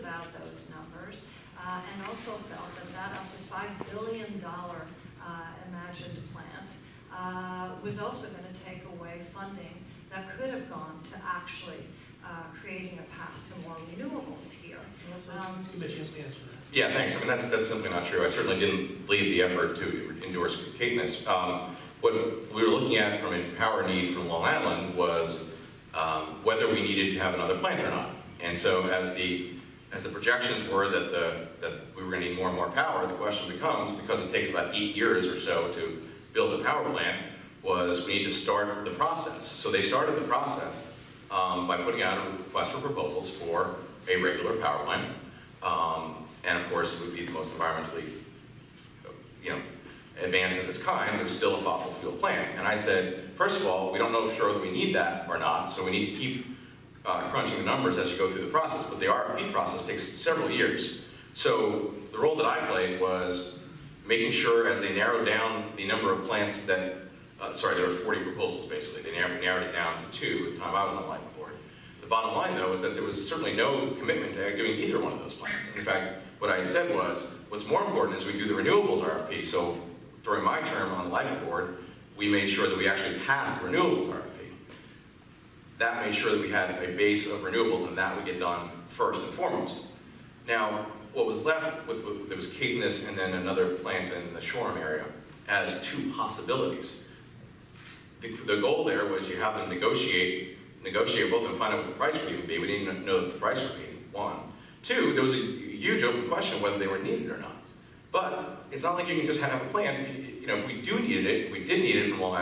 about those numbers and also felt that that up to $5 billion imagined plant was also going to take away funding that could have gone to actually creating a path to more renewables here. Let's give a chance to answer that. Yeah, thanks. I mean, that's simply not true. I certainly didn't lead the effort to endorse Caithness. What we were looking at from a power need from Long Island was whether we needed to have another plant or not. And so as the projections were that we were going to need more and more power, the question becomes, because it takes about 8 years or so to build a power plant, was we need to start the process. So they started the process by putting out a request for proposals for a regular power line. And of course, it would be the most environmentally, advanced of its kind. It was still a fossil fuel plant. And I said, first of all, we don't know for sure that we need that or not, so we need to keep crunching the numbers as you go through the process. But the RFP process takes several years. So the role that I played was making sure, as they narrowed down the number of plants that, there were 40 proposals basically. They narrowed it down to 2 at the time I was on the lighting board. The bottom line, though, is that there was certainly no commitment to doing either one of those plants. In fact, what I had said was, what's more important is we do the renewables RFP. So during my term on the lighting board, we made sure that we actually passed the renewables RFP. That made sure that we had a base of renewables, and that would get done first and foremost. Now, what was left, there was Caithness and then another plant in the Shoreham area as 2 possibilities. The goal there was you have them negotiate both and find out what the price would even be. We didn't even know what the price would be, 1. 2, there was a huge open question whether they were needed or not. But it's not like you can just have a plant. If we do need it, if we did need it for Long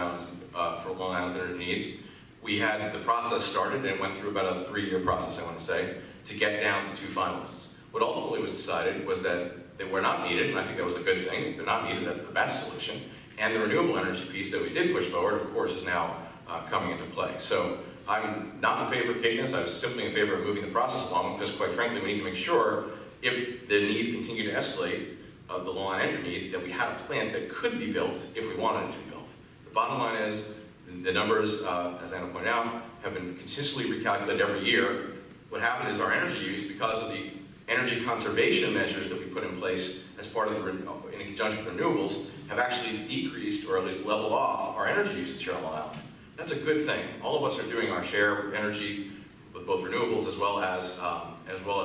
Island's energy needs, we had the process started, and it went through about a 3-year process, I want to say, to get down to 2 finalists. What ultimately was decided was that they were not needed, and I think that was a good thing. If they're not needed, that's the best solution. And the renewable energy piece that we did push forward, of course, is now coming into play. So I'm not in favor of Caithness. I was simply in favor of moving the process along because, quite frankly, we need to make sure, if the need continued to escalate, the Long Island energy need, that we had a plant that could be built if we wanted it to be built. The bottom line is, the numbers, as Anna pointed out, have been consistently recalculated every year. What happened is our energy use, because of the energy conservation measures that we put in place as part of in conjunction with renewables, have actually decreased, or at least leveled off, our energy usage here on Long Island. That's a good thing. All of us are doing our share of energy with both renewables as well as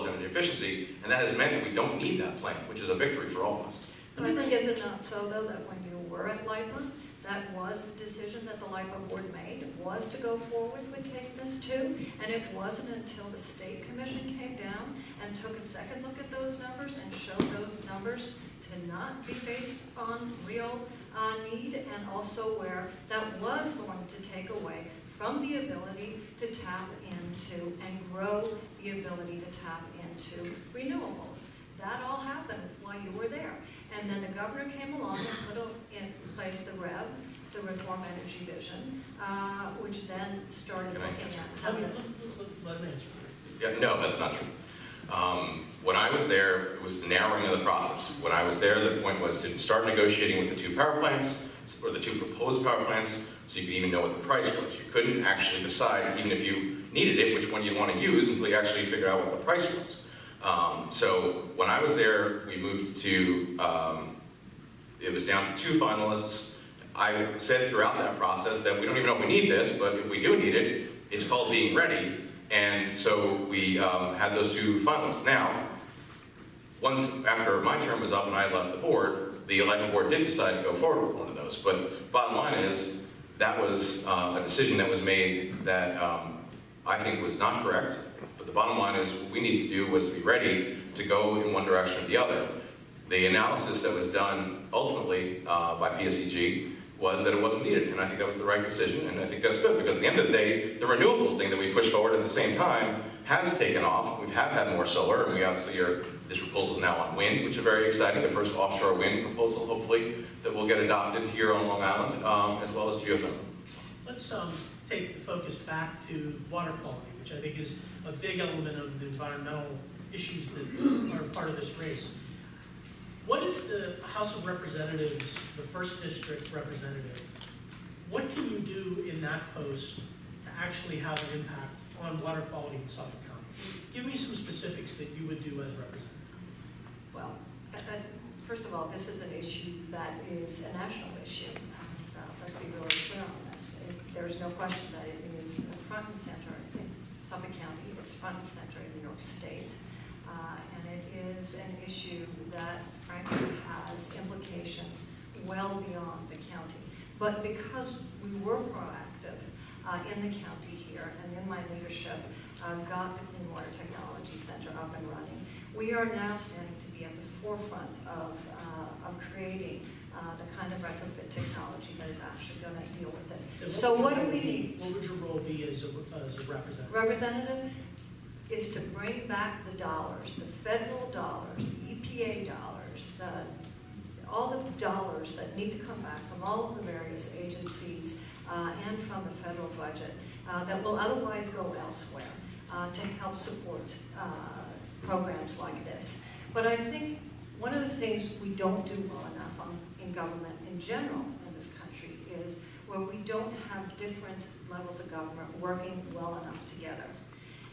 energy efficiency, and that has meant that we don't need that plant, which is a victory for all of us. But is it not so, though, that when you were at LIPA, that was the decision that the LIPA board made, was to go forward with Caithness too, and it wasn't until the State Commission came down and took a second look at those numbers and showed those numbers to not be based on real need, and also where that was going to take away from the ability to tap into and grow the ability to tap into renewables. That all happened while you were there. And then the governor came along and put in place the REV, the Reform Energy Vision, which then started looking at how Let me answer. Yeah, no, that's not true. When I was there, it was the narrowing of the process. When I was there, the point was to start negotiating with the 2 power plants, or the 2 proposed power plants, so you could even know what the price was. You couldn't actually decide, even if you needed it, which one you'd want to use until you actually figured out what the price was. So when I was there, we moved to, it was down to 2 finalists. I said throughout that process that we don't even know if we need this, but if we do need it, it's called being ready. And so we had those 2 finalists. Now, once after my term was up and I left the board, the elected board did decide to go forward with one of those. But bottom line is, that was a decision that was made that I think was not correct. But the bottom line is, what we need to do was to be ready to go in one direction or the other. The analysis that was done ultimately by PSEG was that it wasn't needed, and I think that was the right decision, and I think that's good, because at the end of the day, the renewables thing that we pushed forward at the same time has taken off. We have had more solar, and we obviously this proposal is now on wind, which is very exciting, the first offshore wind proposal, hopefully, that will get adopted here on Long Island, as well as geothermal. Let's take the focus back to water quality, which I think is a big element of the environmental issues that are part of this race. What is the House of Representatives, the first district representative, what can you do in that post to actually have an impact on water quality in Suffolk County? Give me some specifics. specifics that you would do as representative? Well, first of all, this is an issue that is a national issue. Let's be really clear on this. There's no question that it is front and center in Suffolk County. It's front and center in New York State. And it is an issue that frankly has implications well beyond the county. But because we were proactive in the county here and in my leadership got the Clean Water Technology Center up and running, we are now standing to be at the forefront of creating the kind of retrofit technology that is actually going to deal with this. So what do we need? What would your role be as a representative? Representative is to bring back the dollars, the federal dollars, the EPA dollars, all the dollars that need to come back from all of the various agencies and from the federal budget that will otherwise go elsewhere to help support programs like this. But I think one of the things we don't do well enough in government in general in this country is where we don't have different levels of government working well enough together.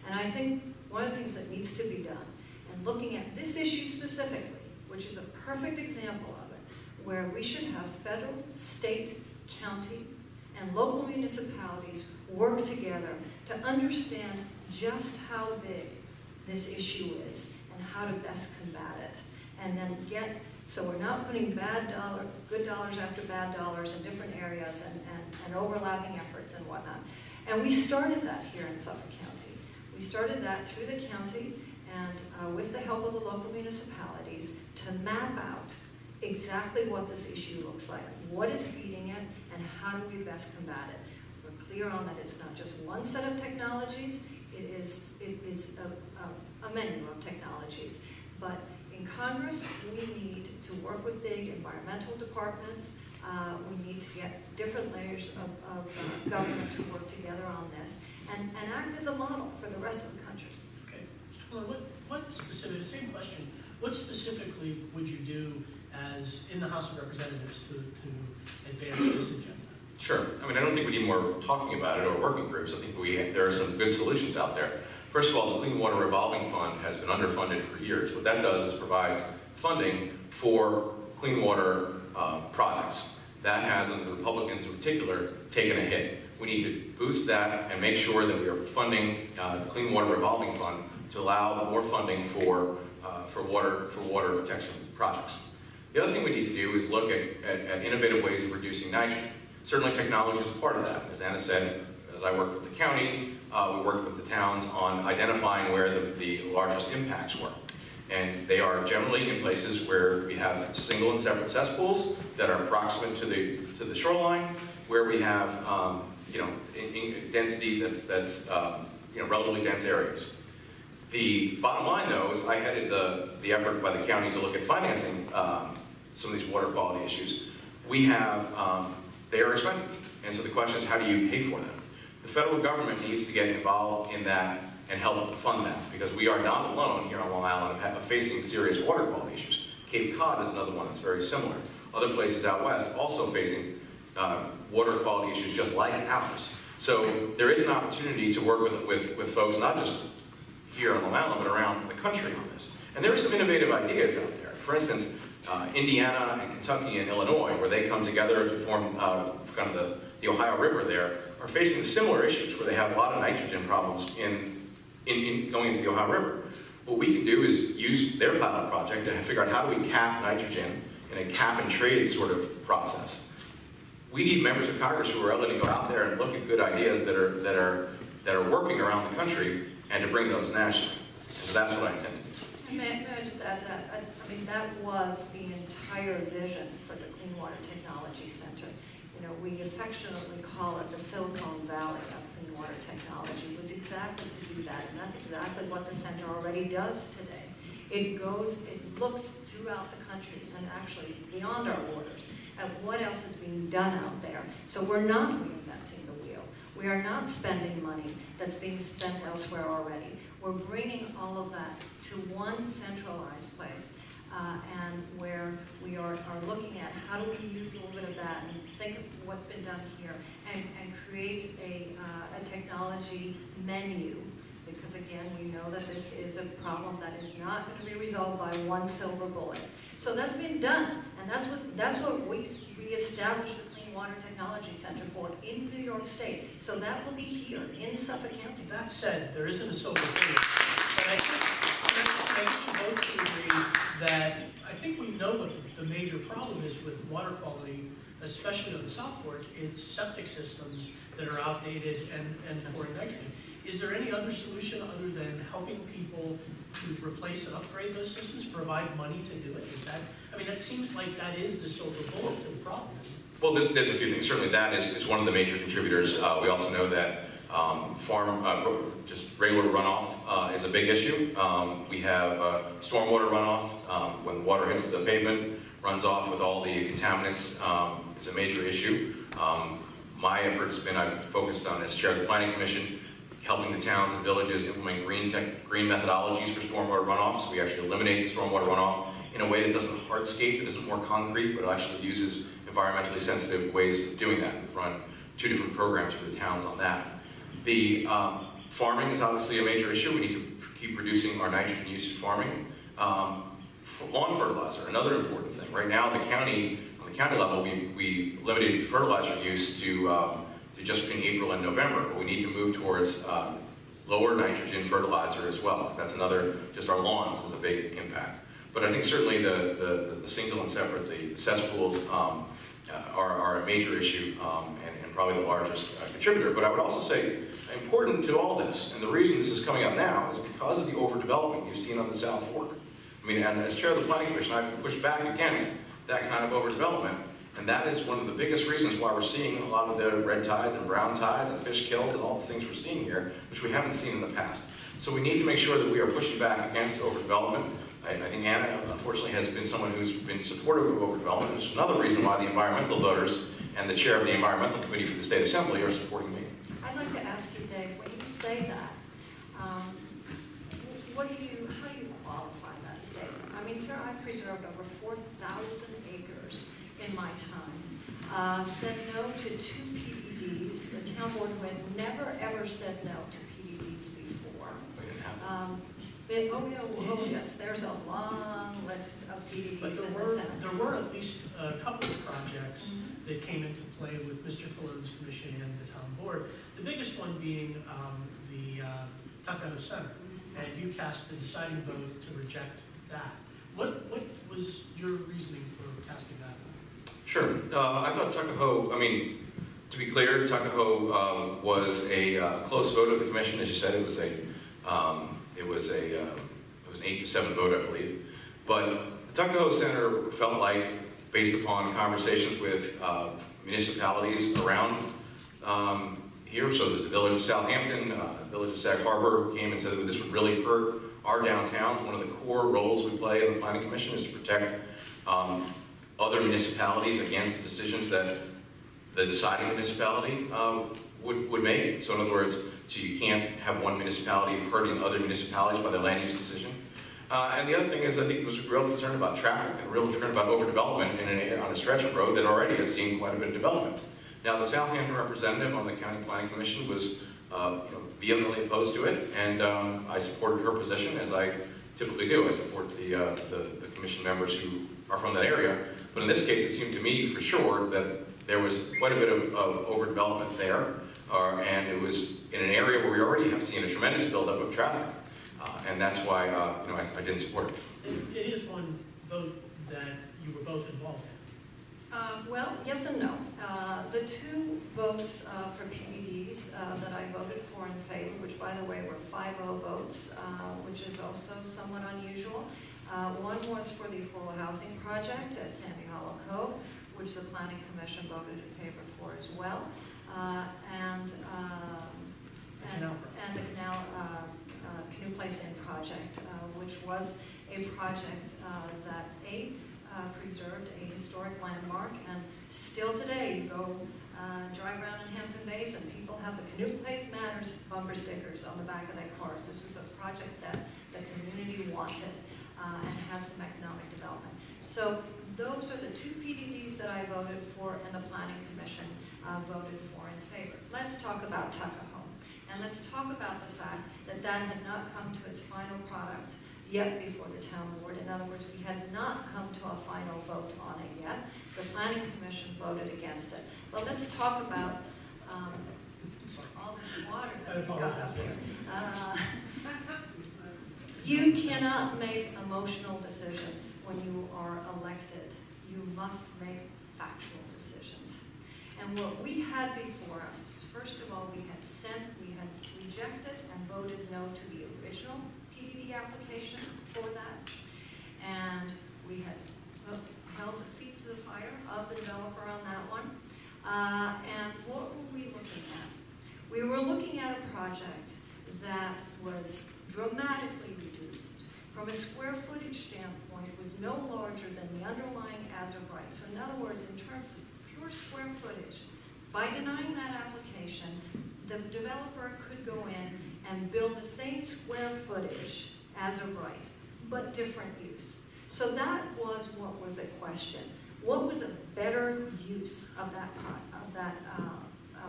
And I think one of the things that needs to be done, and looking at this issue specifically, which is a perfect example of it, where we should have federal, state, county, and local municipalities work together to understand just how big this issue is and how to best combat it. And then so we're not putting good dollars after bad dollars in different areas and overlapping efforts and whatnot. And we started that here in Suffolk County. We started that through the county and with the help of the local municipalities to map out exactly what this issue looks like, what is feeding it, and how do we best combat it. We're clear on that it's not just one set of technologies, it is a menu of technologies. But in Congress, we need to work with the environmental departments. We need to get different layers of government to work together on this and act as a model for the rest of the country. Okay. Mr. Fuller, what specific, the same question, what specifically would you do as in the House of Representatives to advance this agenda? Sure. I mean, I don't think we need more talking about it or working groups. I think there are some good solutions out there. First of all, the Clean Water Revolving Fund has been underfunded for years. What that does is provides funding for clean water projects. That has, under the Republicans in particular, taken a hit. We need to boost that and make sure that we are funding the Clean Water Revolving Fund to allow more funding for water protection projects. The other thing we need to do is look at innovative ways of reducing nitrogen. Certainly technology is a part of that. As Anna said, as I worked with the county, we worked with the towns on identifying where the largest impacts were. And they are generally in places where we have single and separate cesspools that are proximate to the shoreline, where we have in density that's relatively dense areas. The bottom line, though, is I headed the effort by the county to look at financing some of these water quality issues. We have they are expensive, and so the question is, how do you pay for them? The federal government needs to get involved in that and help fund that, because we are not alone here on Long Island of facing serious water quality issues. Cape Cod is another one that's very similar. Other places out west also facing water quality issues just like ours. So there is an opportunity to work with folks, not just here on Long Island, but around the country on this. And there are some innovative ideas out there. For instance, Indiana and Kentucky and Illinois, where they come together to form kind of the Ohio River there, are facing similar issues where they have a lot of nitrogen problems in going into the Ohio River. What we can do is use their pilot project to figure out how do we cap nitrogen in a cap and trade sort of process. We need members of Congress who are willing to go out there and look at good ideas that are working around the country and to bring those nationally. And so that's what I intend to do. May I just add to that? I mean, that was the entire vision for the Clean Water Technology Center. You know, we affectionately call it the Silicon Valley of clean water technology. It was exactly to do that, and that's exactly what the center already does today. It looks throughout the country and actually beyond our borders at what else is being done out there. So we're not reinventing the wheel. We are not spending money that's being spent elsewhere already. We're bringing all of that to one centralized place, and where we are looking at how do we use a little bit of that and think of what's been done here and create a technology menu, because because again, we know that this is a problem that is not going to be resolved by one silver bullet. So that's been done, and that's what we established the Clean Water Technology Center for in New York State. So that will be here in Suffolk County. That said, there isn't a silver bullet. But I think you both agree that I think we know what the major problem is with water quality, especially on the South Fork. It's septic systems that are outdated and pouring nitrogen. Is there any other solution other than helping people to replace and upgrade those systems, provide money to do it? Is that, I mean, that seams like that is the silver bullet to the problem. Well, there's a few things. Certainly that is one of the major contributors. We also know that farm, just regular runoff is a big issue. We have stormwater runoff. When water hits the pavement, runs off with all the contaminants, is a major issue. My effort has been, I've focused on, as chair of the Planning Commission, helping the towns and villages implement green methodologies for stormwater runoff. So we actually eliminate the stormwater runoff in a way that doesn't hardscape, it isn't more concrete, but actually uses environmentally sensitive ways of doing that. We've run 2 different programs for the towns on that. The farming is obviously a major issue. We need to keep reducing our nitrogen usage farming. Lawn fertilizer, another important thing. Right now, on the county level, we limited fertilizer use to just between April and November, but we need to move towards lower nitrogen fertilizer as well, because that's another, just our lawns is a big impact. But I think certainly the single and separate, the cesspools are a major issue and probably the largest contributor. But I would also say, important to all this, and the reason this is coming up now is because of the overdevelopment you've seen on the South Fork. I mean, and as chair of the Planning Commission, I've pushed back against that kind of overdevelopment. And that is one of the biggest reasons why we're seeing a lot of the red tides and brown tides and fish kills and all the things we're seeing here, which we haven't seen in the past. So we need to make sure that we are pushing back against overdevelopment. I think Anna, unfortunately, has been someone who's been supportive of overdevelopment, which is another reason why the environmental voters and the chair of the Environmental Committee for the State Assembly are supporting me. I'd like to ask you, Dave, when you say that, how do you qualify that statement? I mean, here I've preserved over 4,000 acres in my time, said no to 2 PDDs. The town board had never ever said no to PDDs before. Oh yes, there's a long list of PDDs But in this town. there were at least a couple of projects that came into play with Mr. Cologne's commission and the town board. The biggest one being the Tuckahoe Center. And you cast the deciding vote to reject that. What was your reasoning for casting that vote? Sure. I thought Tuckahoe, I mean, to be clear, Tuckahoe was a close vote of the commission. As you said, it was an 8-7 vote, I believe. But the Tuckahoe Center felt like, based upon conversations with municipalities around here, so there's the village of Southampton, village of Sag Harbor came and said that this would really hurt our downtowns. One of the core roles we play in the Planning Commission is to protect other municipalities against the decisions that the deciding municipality would make. So in other words, so you can't have one municipality hurting other municipalities by their land use decision. And the other thing is, I think, was real concern about traffic and real concern about overdevelopment on a stretch of road that already has seen quite a bit of development. Now, the Southampton representative on the County Planning Commission was vehemently opposed to it, and I supported her position, as I typically do. I support the commission members who are from that area. But in this case, it seemed to me for sure that there was quite a bit of overdevelopment there, and it was in an area where we already have seen a tremendous buildup of traffic. And that's why I didn't support it. It is one vote that you were both involved in. Well, yes and no. The 2 votes for PDDs that I voted for in favor, which by the way were 5-0 votes, which is also somewhat unusual. One was for the affordable housing project at Sandy Hollow Cove, which the Planning Commission voted in favor for as well. And the Canal Canoe Place Inn project, which was a project that preserved a historic landmark, and still today you go drive around in Hampton Bays and people have the Canoe Place Matters bumper stickers on the back of their cars. This was a project that the community wanted and had some economic development. So those are the 2 PDDs that I voted for and the Planning Commission voted for in favor. Let's talk about Tuckahoe, and let's talk about the fact that that had not come to its final product yet before the town board. In other words, we had not come to a final vote on it yet. The planning commission voted against it. But let's talk about all this water that we got up here. You cannot make emotional decisions when you are elected. You must make factual decisions. And what we had before us, first of all, we had rejected and voted no to the original PDD application for that. And we had held the feet to the fire of the developer on that one. And what were we looking at? We were looking at a project that was dramatically reduced. From a square footage standpoint, was no larger than the underlying as of right. So in other words, in terms of pure square footage, by denying that application, the developer could go in and build the same square footage as of right, but different use. So that was what was the question. What was a better use of that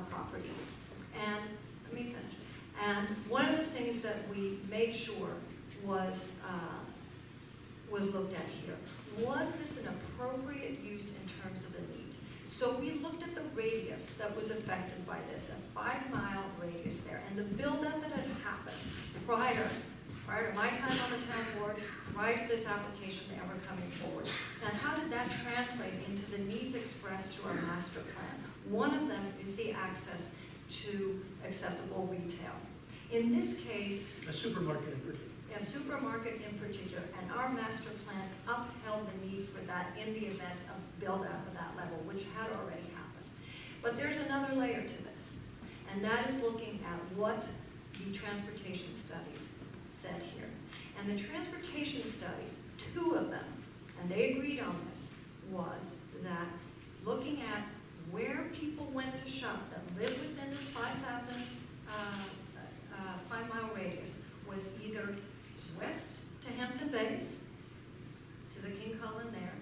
property? And let me finish. And one of the things that we made sure was looked at here. Was this an appropriate use in terms of the need? So we looked at the radius that was affected by this, a 5-mile radius there, and the buildup that had happened prior to my time on the town board, prior to this application ever coming forward. And how did that translate into the needs expressed through our master plan? One of them is the access to accessible retail. In this case, A supermarket in particular. a supermarket in particular, and our master plan upheld the need for that in the event of build-out of that level, which had already happened. But there's another layer to this, and that is looking at what the transportation studies said here. And the transportation studies, 2 of them, and they agreed on this, was that looking at where people went to shop that lived within this 5-mile radius was either west to Hampton Bays, to the King Cullen there,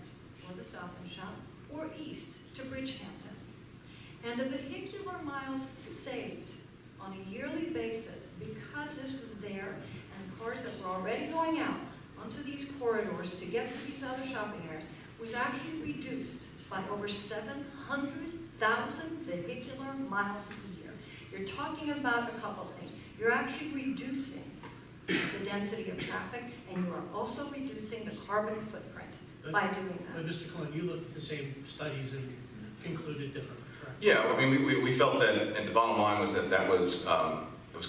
or the Stop and Shop, or east to Bridgehampton. And the vehicular miles saved on a yearly basis, because this was there, and cars that were already going out onto these corridors to get to these other shopping areas, was actually reduced by over 700,000 vehicular miles a year. You're talking about a couple of things. You're actually reducing the density of traffic, and you are also reducing the carbon footprint by doing But that. Mr. Cohen, you looked at the same studies and concluded differently, correct? Yeah, I mean, we felt that, and the bottom line was that it was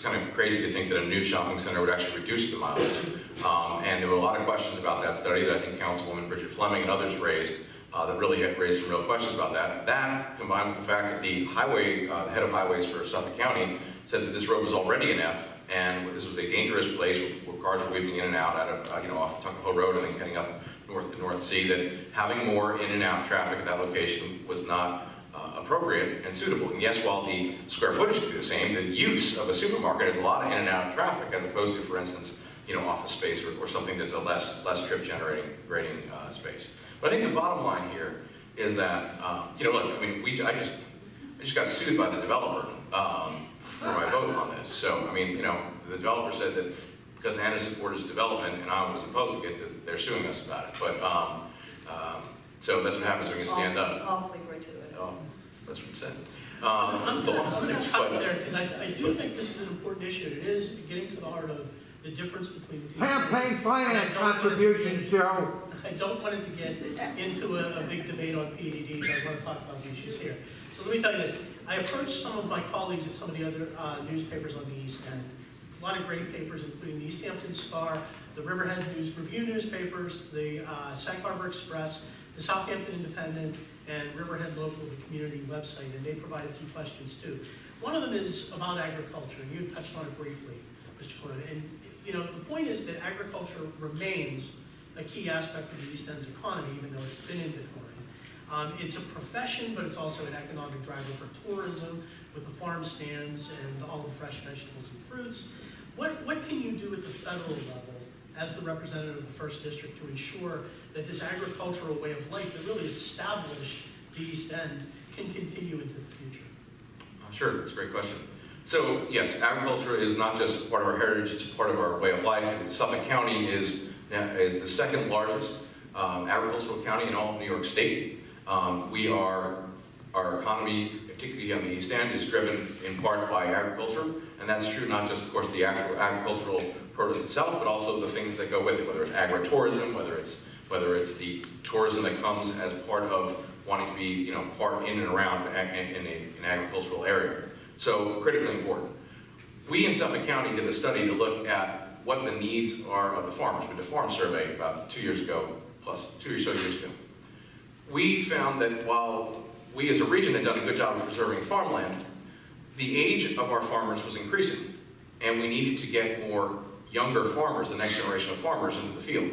kind of crazy to think that a new shopping center would actually reduce the mileage. And there were a lot of questions about that study that I think Councilwoman Bridget Fleming and others raised that really had raised some real questions about that. That, combined with the fact that the highway, the head of highways for Suffolk County said that this road was already an F, and this was a dangerous place where cars were weaving in and out of, off Tuckahoe Road and then heading up north to North Sea, that having more in and out traffic at that location was not appropriate and suitable. And yes, while the square footage could be the same, the use of a supermarket is a lot of in and out traffic, as opposed to, for instance, office space or something that's a less trip generating space. But I think the bottom line here is that, look, I mean, I just got sued by the developer for my vote on this. So, I mean, the developer said that because Anna supported development and I was opposing it, that they're suing us about it. But, so that's what happens when you stand up. Awfully gratuitous. Oh, that's what it said. I'm going to cut there, because I do think this is an important issue. It is getting to the heart of the difference between the two. Campaign finance contribution, Joe. I don't want it to get into a big debate on PDDs. I want to talk about the issues here. So let me tell you this. I approached some of my colleagues at some of the other newspapers on the East End. A lot of great papers, including the East Hampton Star, the Riverhead News Review newspapers, the Sag Harbor Express, the Southampton Independent, and Riverhead Local, the community website, and they provided some questions too. One of them is about agriculture, and you touched on it briefly, Mr. Cohen. And the point is that agriculture remains a key aspect of the East End's economy, even though it's been in decline. It's a profession, but it's also an economic driver for tourism, with the farm stands and all the fresh vegetables and fruits. What can you do at the federal level as the representative of the First District to ensure that this agricultural way of life that really established the East End can continue into the future? Sure, that's a great question. So yes, agriculture is not just part of our heritage, it's part of our way of life. Suffolk County is the second largest agricultural county in all of New York State. Our economy, particularly on the East End, is driven in part by agriculture, and that's true not just, of course, the actual agricultural produce itself, but also the things that go with it, whether it's agritourism, whether it's the tourism that comes as part of wanting to be, part in and around an agricultural area. So critically important. We in Suffolk County did a study to look at what the needs are of the farmers. We did a farm survey about 2 years ago, plus 2 or so years ago. We found that while we as a region had done a good job of preserving farmland, the age of our farmers was increasing, and we needed to get more younger farmers, the next generation of farmers, into the field.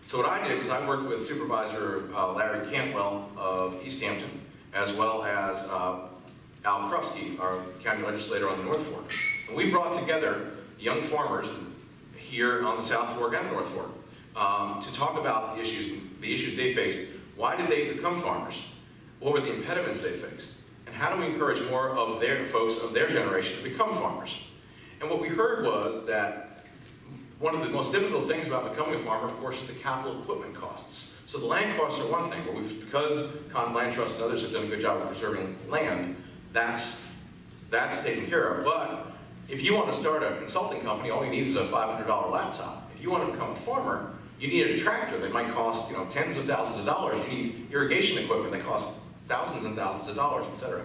So what I did was I worked with Supervisor Larry Cantwell of East Hampton, as well as Al Krupski, our county legislator on the North Fork. And we brought together young farmers here on the South Fork and the North Fork to talk about the issues they faced. Why did they become farmers? What were the impediments they faced? And how do we encourage more of their folks of their generation to become farmers? And what we heard was that one of the most difficult things about becoming a farmer, of course, is the capital equipment costs. So the land costs are one thing, but because Con Land Trust and others have done a good job of preserving land, that's taken care of. But if you want to start a consulting company, all you need is a $500 laptop. If you want to become a farmer, you need a tractor that might cost tens of thousands of dollars. You need irrigation equipment that costs thousands and thousands of dollars, etc.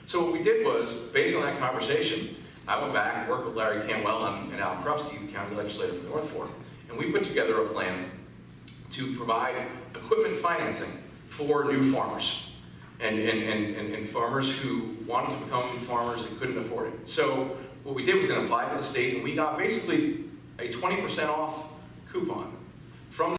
So what we did was, based on that conversation, I went back and worked with Larry Cantwell and Al Krupski, the county legislator from the North Fork, and we put together a plan to provide equipment financing for new farmers and farmers who wanted to become farmers and couldn't afford it. So what we did was then apply to the state, and we got basically a 20% off coupon